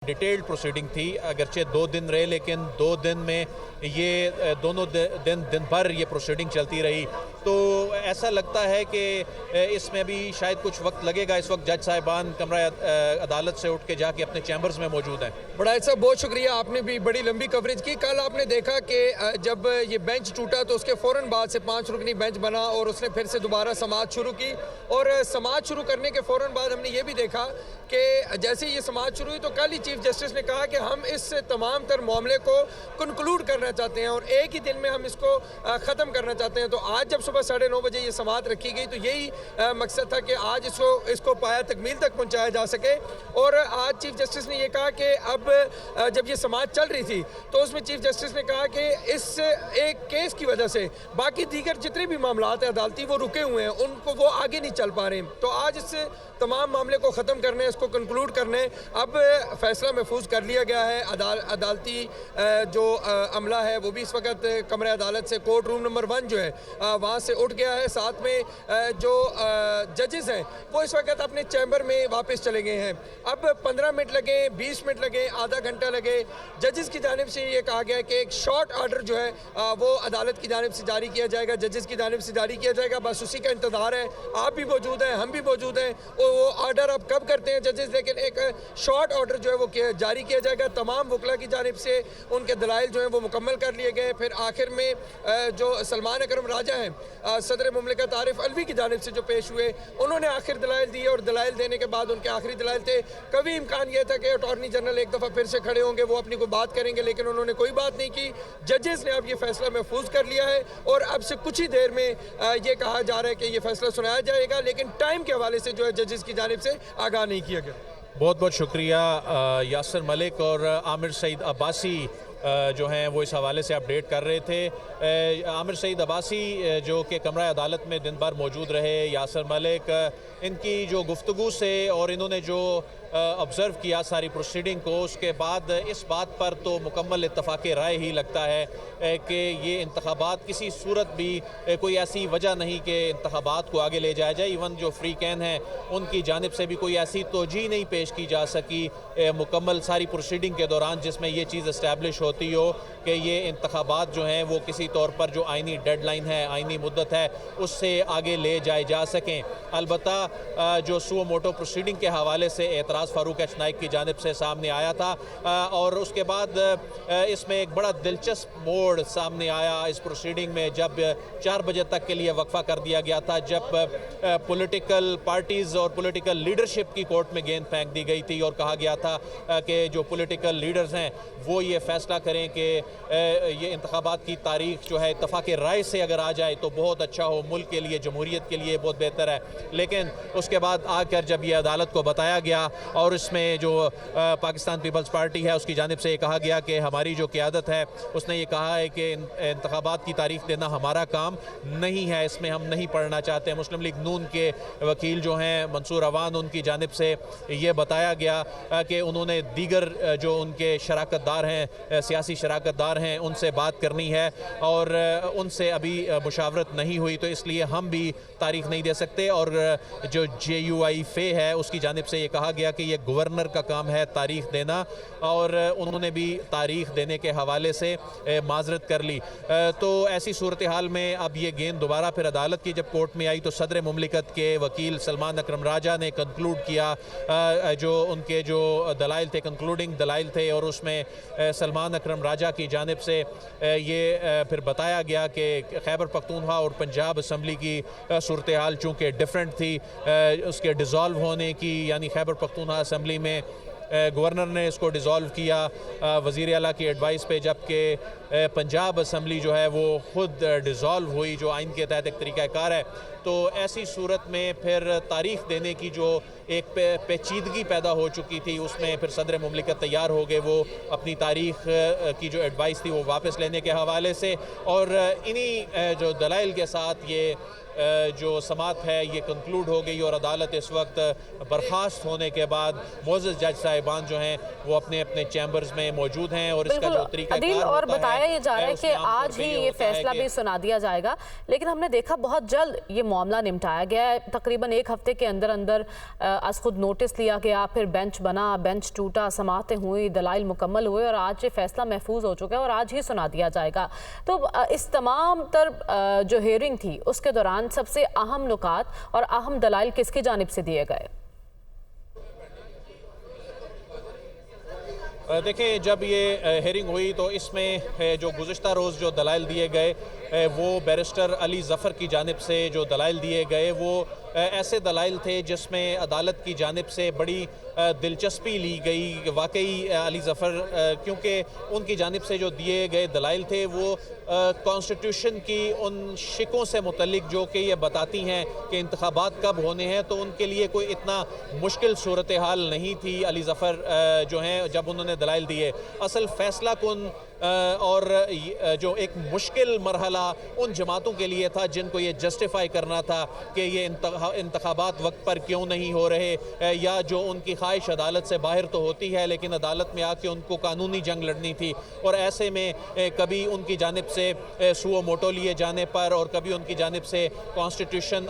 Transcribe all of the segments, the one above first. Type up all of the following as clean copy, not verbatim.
Detailed proceeding थी, अगरचे 2 दिन रहे लेकिन 2 दिन में ये दोनों दिन भर ये प्रोसीडिंग चलती रही। तो ऐसा लगता है कि इसमें भी शायद कुछ वक्त लगेगा। इस वक्त जज साहिबान कमरा अदालत से उठ के जाके अपने चैम्बर्स में मौजूद हैं। बड़ा साहब बहुत शुक्रिया, आपने भी बड़ी लंबी कवरेज की। कल आपने देखा कि जब ये बेंच टूटा तो उसके फ़ौरन बाद से 5 रुकनी बेंच बना और उसने फिर से दोबारा समाअत शुरू की। और समाअत शुरू करने के फ़ौरन बाद हमने ये भी देखा कि जैसे ही ये समाअत शुरू हुई तो कल ही चीफ जस्टिस ने कहा कि हम इस तमाम तर मामले को कंक्लूड करना चाहते हैं और एक ही दिन में हम इसको ख़त्म करना चाहते हैं। तो आज जब सुबह 9:30 बजे ये समाअत रखी गई तो यही मकसद था कि आज इसको पाया तकमील तक पहुँचाया जा सके। और आज चीफ जस्टिस ने यह कहा कि अब जब ये समाअत चल रही थी तो उसमें चीफ जस्टिस ने कहा कि इस एक केस की वजह से बाकी दीगर जितने भी मामलात हैं अदालती वो रुके हुए हैं, उनको वो आगे नहीं चल पा रहे। तो आज इससे तमाम मामले को ख़त्म करने, इसको कंक्लूड करने अब फैसला महफूज कर लिया गया है। अदालती जो अमला है वो भी इस वक्त कमरे अदालत से कोर्ट रूम नंबर 1 जो है वहाँ से उठ गया है। साथ में जो जजेस हैं वो इस वक्त अपने चैम्बर में वापस चले गए हैं। अब 15 मिनट लगे, 20 मिनट लगे, आधा घंटा लगे, जजेस की जानिब से ये कहा गया कि एक शॉर्ट ऑर्डर जो है वो अदालत की जानिब से जारी किया जाएगा, जजेस की जानिब से जारी किया जाएगा। बस उसी का इंतज़ार है। आप भी मौजूद हैं, हम भी मौजूद हैं। वो ऑर्डर अब कब करते हैं जजेस, लेकिन एक शॉर्ट ऑर्डर जो है वो जारी किया जाएगा। तमाम वकला की जानिब से उनके दलाइल जो हैं वो मुकम्मल कर लिए गए। फिर आखिर में जो सलमान अकरम राजा हैं, सदर मुमलिकत आरिफ अलवी की जानिब से जो पेश हुए, उन्होंने आखिर दलाइल दिए और दलाइल देने के बाद उनके आखिरी दलाइल थे। कभी इम्कान यह था कि अटॉर्नी जनरल एक दफ़ा फिर से खड़े होंगे, वो अपनी कोई बात करेंगे, लेकिन उन्होंने कोई बात नहीं की। जजेस ने अब ये फैसला महफूज कर लिया है और अब से कुछ ही देर में ये कहा जा रहा है कि ये फैसला सुनाया जाएगा, लेकिन टाइम के हवाले से जो है जजेस की जानिब से आगाह नहीं किया गया। बहुत बहुत शुक्रिया यासर मलिक और आमिर सईद अब्बासी जो हैं वो इस हवाले से अपडेट कर रहे थे। आमिर सईद अब्बासी जो कि कमरा अदालत में दिन भर मौजूद रहे, यासर मलिक इनकी जो गुफ्तगू से और इन्होंने जो ऑब्ज़र्व किया सारी प्रोसीडिंग को, उसके बाद इस बात पर तो मुकम्मल इत्तफ़ाक़ राय ही लगता है कि ये इंतख़ाबात किसी सूरत भी कोई ऐसी वजह नहीं कि इंतख़ाबात को आगे ले जाया जाए। इवन जो फ्री कैन हैं उनकी जानिब से भी कोई ऐसी तोजी नहीं पेश की जा सकी मुकम्मल सारी प्रोसीडिंग के दौरान जिसमें ये चीज़ इस्टेब्लिश होती हो कि ये इंतख़ाबात जो हैं वो किसी तौर पर जो आइनी डेडलाइन है, आइनी मुद्दत है, उससे आगे ले जाए जा सकें। अलबत्ता जो सुओ मोटो प्रोसीडिंग के हवाले से एतराज़ फारूक एच नाइक की जानिब से सामने आया था और उसके बाद इसमें एक बड़ा दिलचस्प मोड़ सामने आया इस प्रोसीडिंग में जब 4 बजे तक के लिए वक्फा कर दिया गया था, जब पॉलिटिकल पार्टीज़ और पॉलिटिकल लीडरशिप की कोर्ट में गेंद फेंक दी गई थी और कहा गया था कि जो पॉलिटिकल लीडर्स हैं वो ये फैसला करें कि ये इंतखाबात की तारीख जो है इत्तफ़ाक़ राय से अगर आ जाए तो बहुत अच्छा हो, मुल्क के लिए, जमहूरियत के लिए बहुत बेहतर है। लेकिन उसके बाद आकर जब ये अदालत को बताया गया और इसमें जो पाकिस्तान पीपल्स पार्टी है उसकी जानिब से ये कहा गया कि हमारी जो क़यादत है उसने ये कहा है कि इंतखाबात की तारीख देना हमारा काम नहीं है, इसमें हम नहीं पढ़ना चाहते। मुस्लिम लीग नून के वकील जो हैं मंसूर अवान, उनकी जानिब से ये बताया गया कि उन्होंने दीगर जो उनके शराकतदार हैं, सियासी शराकतदार हैं, उनसे बात करनी है और उनसे अभी मुशावरत नहीं हुई, तो इसलिए हम भी तारीख नहीं दे सकते। और जो JUI है उसकी जानिब से ये कहा गया कि ये गवर्नर का काम है तारीख देना और उन्होंने भी तारीख देने के हवाले से माजरत कर ली। तो ऐसी सूरत हाल में अब ये गेंद दोबारा फिर अदालत की जब कोर्ट में आई तो सदर मुमलिकत के वकील सलमान अकरम राजा ने कंक्लूड किया, जो उनके जो दलाइल थे, कंक्लूडिंग दलाइल थे, और उसमें सलमान अकरम राजा की जानिब से ये फिर बताया गया कि खैबर पख्तूनख्वा और पंजाब असम्बली की सूरत हाल चूँकि डिफरेंट थी, उसके डिज़ोल्व होने की, यानी खैबर पख्तूनख्वा असम्बली में गवर्नर ने इसको डिज़ोल्व किया वज़ीर आला की एडवाइस पे, जबकि पंजाब असम्बली जो है वो ख़ुद डिज़ोल्व हुई, जो आइन के तहत एक तरीक़ाकार है। तो ऐसी सूरत में फिर तारीख़ देने की जो एक पेचीदगी पैदा हो चुकी थी, उसमें फिर सदर मुमलिकत तैयार हो गए वो अपनी तारीख़ की जो एडवाइस थी वो वापस लेने के हवाले से, और इन्हीं जो दलाइल के साथ ये जो समात है ये कंक्लूड हो गई और अदालत इस वक्त बर्खास्त होने के बाद मोअज़्ज़ज़ जज साहिबान जो हैं वो अपने अपने चैम्बर्स में मौजूद हैं और इसका जो तरीका अदील, और बताया ये जा रहा है कि आज ही ये फैसला भी सुना दिया जाएगा, लेकिन हमने देखा बहुत जल्द ये मामला निपटाया गया है। तकरीबन एक हफ्ते के अंदर अंदर आज खुद नोटिस लिया गया, फिर बेंच बना, बेंच टूटा, समातें हुई, दलाइल मुकम्मल हुए और आज ये फैसला महफूज हो चुका है और आज ही सुना दिया जाएगा। तो इस तमाम तर जो हियरिंग थी उसके दौरान सबसे अहम नुकात और अहम दलाइल किसकी जानिब से दिए गए? देखिए, जब ये हेयरिंग हुई तो इसमें जो गुज़िश्ता रोज़ जो दलाइल दिए गए वो बैरिस्टर अली ज़फ़र की जानिब से जो दलाइल दिए गए वो ऐसे दलाइल थे जिसमें अदालत की जानिब से बड़ी दिलचस्पी ली गई। वाकई अली ज़फ़र क्योंकि उनकी जानिब से जो दिए गए दलाइल थे वो कॉन्स्टिट्यूशन की उन शिकों से मुतल्लिक जो कि ये बताती हैं कि इंतखाबात कब होने हैं, तो उनके लिए कोई इतना मुश्किल सूरत हाल नहीं थी। अली ज़फ़र जो हैं जब उन्होंने दलाइल दिए, असल फ़ैसला कुन और जो एक मुश्किल मरहला उन जमातों के लिए था जिनको ये जस्टिफाई करना था कि ये इंतखाबात वक्त पर क्यों नहीं हो रहे, या जो उनकी ख्वाहिश अदालत से बाहर तो होती है लेकिन अदालत में आके उनको कानूनी जंग लड़नी थी। और ऐसे में कभी उनकी जानिब से सुओ मोटो लिए जाने पर और कभी उनकी जानिब से रिकॉन्स्टिट्यूशन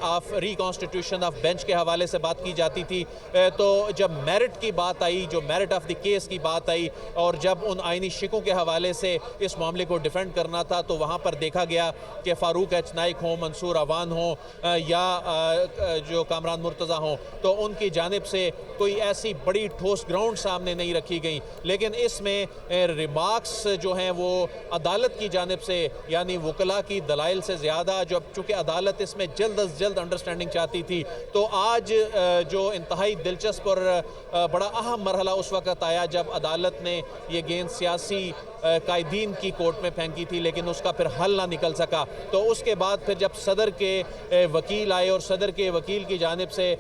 ऑफ बेंच के हवाले से बात की जाती थी। तो जब मेरिट की बात आई, जो मेरिट ऑफ द केस की बात आई और जब उन आइनी शिकों के हवाले से इस मामले को डिफेंड करना था, तो वहाँ पर देखा गया कि फ़ारूक एच नाइक हो, मंसूर अवान हो या जो कामरान मुर्तज़ा हों, तो उनकी जानिब से कोई ऐसी बड़ी ठोस ग्राउंड सामने नहीं रखी गई। लेकिन इसमें रिमार्क्स जो हैं वो अदालत की जानिब से यानी वकला की दलाइल से ज़्यादा, जब चूँकि अदालत इसमें जल्द अज जल्द अंडरस्टैंडिंग चाहती थी, तो आज जो इंतहाई दिलचस्प और बड़ा अहम मरहला उस वक़्त आया जब अदालत ने ये गेंद सियासी कायदीन की कोर्ट में फेंकी थी लेकिन उसका फिर हल ना निकल सका। तो उसके बाद फिर जब सदर के वकील आए और सदर के वकील की जानिब से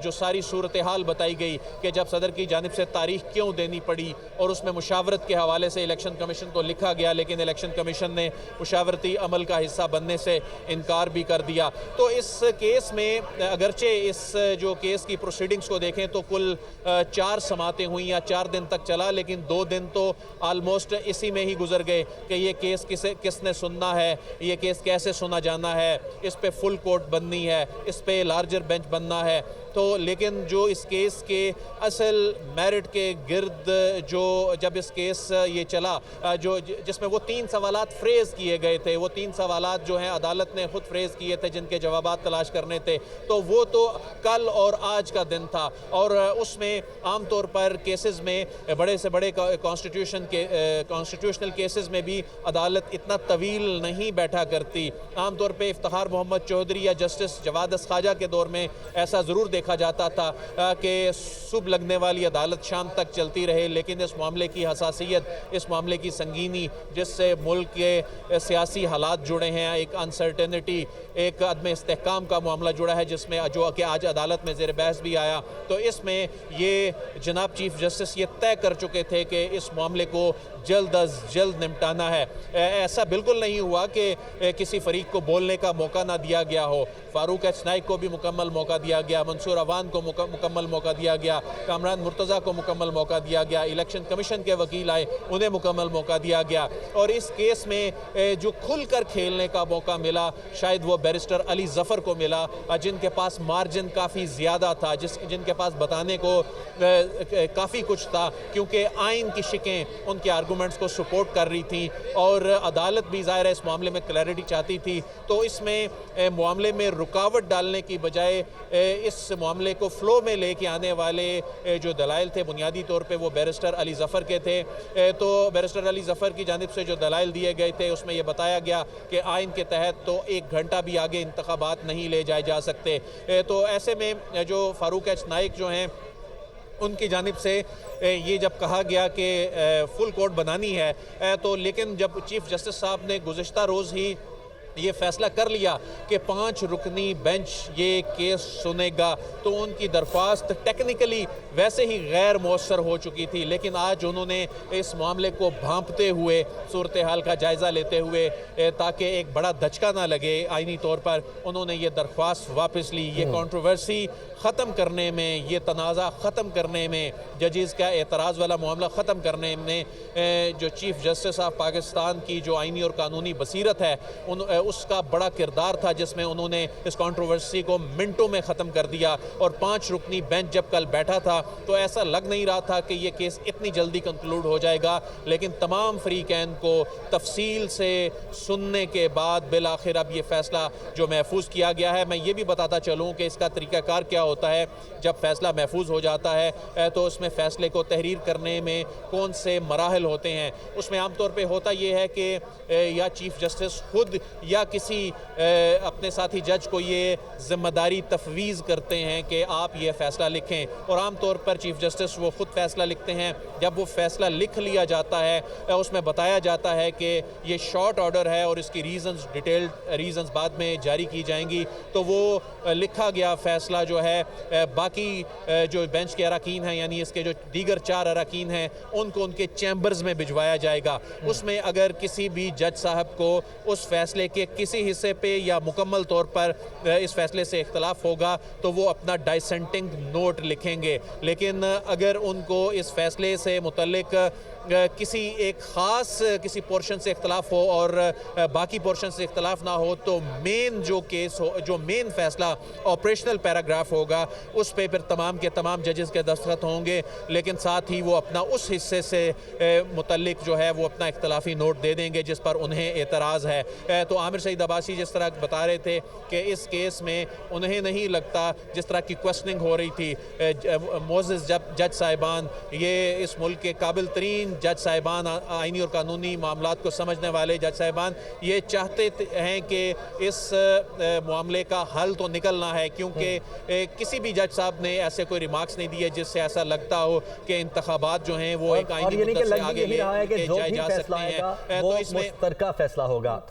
जो सारी सूरत हाल बताई गई कि जब सदर की जानिब से तारीख क्यों देनी पड़ी और उसमें मुशावरत के हवाले से इलेक्शन कमीशन को लिखा गया, लेकिन इलेक्शन कमीशन ने मुशावरती अमल का हिस्सा बनने से इनकार भी कर दिया। तो इस केस में अगरचे इस जो केस की प्रोसीडिंग्स को देखें तो कुल 4 समातें हुई या 4 दिन तक चला, लेकिन 2 दिन तो ऑलमोस्ट इसी में ही गुजर गए कि ये केस किसने सुनना है, ये केस कैसे सुना जाना है, इस पे फुल कोर्ट बननी है, इस पे लार्जर बेंच बनना है। तो लेकिन जो इस केस के असल मेरिट के गिर्द जो जब इस केस ये चला जो जिसमें वो 3 सवालात फ्रेज़ किए गए थे, वो 3 सवालात जो हैं अदालत ने खुद फ्रेज़ किए थे जिनके जवाबात तलाश करने थे, तो वो तो कल और आज का दिन था। और उसमें आम तौर पर केसेस में बड़े से बड़े कॉन्स्टिट्यूशनल केसेस में भी अदालत इतना तवील नहीं बैठा करती। आम तौर पे इफ्तिखार मोहम्मद चौधरी या जस्टिस जवाद खाजा के दौर में ऐसा ज़रूर देखा जाता था कि सुबह लगने वाली अदालत शाम तक चलती रहे, लेकिन इस मामले की हसासियत, इस मामले की संगीनी जिससे मुल्क के सियासी हालात जुड़े हैं, एक अनसर्टेनिटी, एक अदम इस्तेहकाम का मामला जुड़ा है जिसमें जो कि आज अदालत में ज़ेर बहस भी आया, तो इसमें ये जनाब चीफ जस्टिस ये तय कर चुके थे कि इस मामले को जल्द अज जल्द निपटाना है। ऐसा बिल्कुल नहीं हुआ कि किसी फरीक को बोलने का मौका ना दिया गया हो। फ़ारूक एच नाइक को भी मुकम्मल मौका दिया गया, मंसूर अवान को मुकम्मल मौका दिया गया, कामरान मुर्तज़ा को मुकम्मल मौका दिया गया, इलेक्शन कमीशन के वकील आए उन्हें मुकम्मल मौका दिया गया। और इस केस में जो खुलकर खेलने का मौका मिला शायद वो बैरिस्टर अली ज़फ़र को मिला, जिनके पास मार्जिन काफ़ी ज़्यादा था, जिनके पास बताने को काफ़ी कुछ था, क्योंकि आइन की शिकें उनके आर्गूमेंट्स को सपोर्ट कर रही थी और अदालत भी ज़ाहिर है इस मामले में क्लैरिटी चाहती थी। तो इसमें मामले में रुकावट डालने की बजाय इस मामले को फ़्लो में लेके आने वाले जो दलाइल थे बुनियादी तौर पे वो बैरिस्टर अली ज़फ़र के थे। तो बैरिस्टर अली ज़फ़र की जानिब से जो दलाइल दिए गए थे उसमें यह बताया गया कि आइन के तहत तो 1 घंटा भी आगे इंतखाबात नहीं ले जाए जा सकते। तो ऐसे में जो फ़ारूक एच नाइक जो हैं उनकी जानिब से ये जब कहा गया कि फुल कोर्ट बनानी है, तो लेकिन जब चीफ जस्टिस साहब ने गुज़िश्ता रोज़ ही ये फैसला कर लिया कि 5 रुकनी बेंच ये केस सुनेगा, तो उनकी दरख्वास्त टेक्निकली वैसे ही गैर मौसर हो चुकी थी, लेकिन आज उन्होंने इस मामले को भांपते हुए, सूरत हाल का जायज़ा लेते हुए, ताकि एक बड़ा धचका ना लगे आईनी तौर पर, उन्होंने ये दरख्वास्त वापस ली। ये कंट्रोवर्सी ख़त्म करने में, ये तनाज़ा ख़त्म करने में, जजेस का एतराज़ वाला मामला ख़त्म करने में जो चीफ़ जस्टिस ऑफ पाकिस्तान की जो आईनी और कानूनी बसीरत है उसका बड़ा किरदार था, जिसमें उन्होंने इस कंट्रोवर्सी को मिनटों में ख़त्म कर दिया। और 5 रुकनी बेंच जब कल बैठा था तो ऐसा लग नहीं रहा था कि ये केस इतनी जल्दी कंक्लूड हो जाएगा, लेकिन तमाम फ़रीक़ैन को तफसील से सुनने के बाद बिल आखिर अब ये फ़ैसला जो महफूज किया गया है। मैं ये भी बताता चलूँ कि इसका तरीक़ाकार क्या होता है। जब फ़ैसला महफूज हो जाता है तो उसमें फ़ैसले को तहरीर करने में कौन से मराहल होते हैं, उसमें आमतौर पर होता ये है कि या चीफ़ जस्टिस खुद या किसी अपने साथी जज को ये ज़िम्मेदारी तफवीज़ करते हैं कि आप ये फ़ैसला लिखें, और आम तौर पर चीफ़ जस्टिस वो ख़ुद फ़ैसला लिखते हैं। जब वो फ़ैसला लिख लिया जाता है उसमें बताया जाता है कि ये शॉर्ट ऑर्डर है और इसकी रीज़न्स, डिटेल्ड रीज़न्स बाद में जारी की जाएंगी, तो वो लिखा गया फ़ैसला जो है बाकी जो बेंच के अरकान हैं, यानी इसके जो दीगर 4 अरकान हैं, उनको उनके चैम्बर्स में भिजवाया जाएगा। उसमें अगर किसी भी जज साहब को उस फैसले के किसी हिस्से पे या मुकम्मल तौर पर इस फैसले से इख्तलाफ होगा तो वो अपना डाइसेंटिंग नोट लिखेंगे, लेकिन अगर उनको इस फैसले से मुतल्लिक किसी एक ख़ास किसी पोर्शन से इख्तलाफ हो और बाकी पोर्शन से इख्तलाफ ना हो, तो मेन जो केस हो, जो मेन फ़ैसला ऑपरेशनल पैराग्राफ होगा, उस पे फिर तमाम के तमाम जजेस के दस्तखत होंगे, लेकिन साथ ही वो अपना उस हिस्से से मुतल्लिक जो है वो अपना इख्तलाफी नोट दे देंगे जिस पर उन्हें एतराज़ है। तो आमिर सईद अब्बासी जिस तरह बता रहे थे कि इस केस में उन्हें नहीं लगता, जिस तरह की क्वेश्चनिंग हो रही थी, मोज़ेज़ जज साहिबान, ये इस मुल्क के काबिल तरीन जज साहिबान, आईनी और कानूनी मामलात को समझने वाले जज साहिबान, ये चाहते हैं कि इस मामले का हल तो निकलना है, क्योंकि किसी भी जज साहब ने ऐसे कोई रिमार्क्स नहीं दिए जिससे ऐसा लगता हो कि इंतखाबात जो हैं वो एक आईनी मुद्दत से आगे ले जाए जा सकते हैं। तो इसमें मुश्तरका फैसला होगा।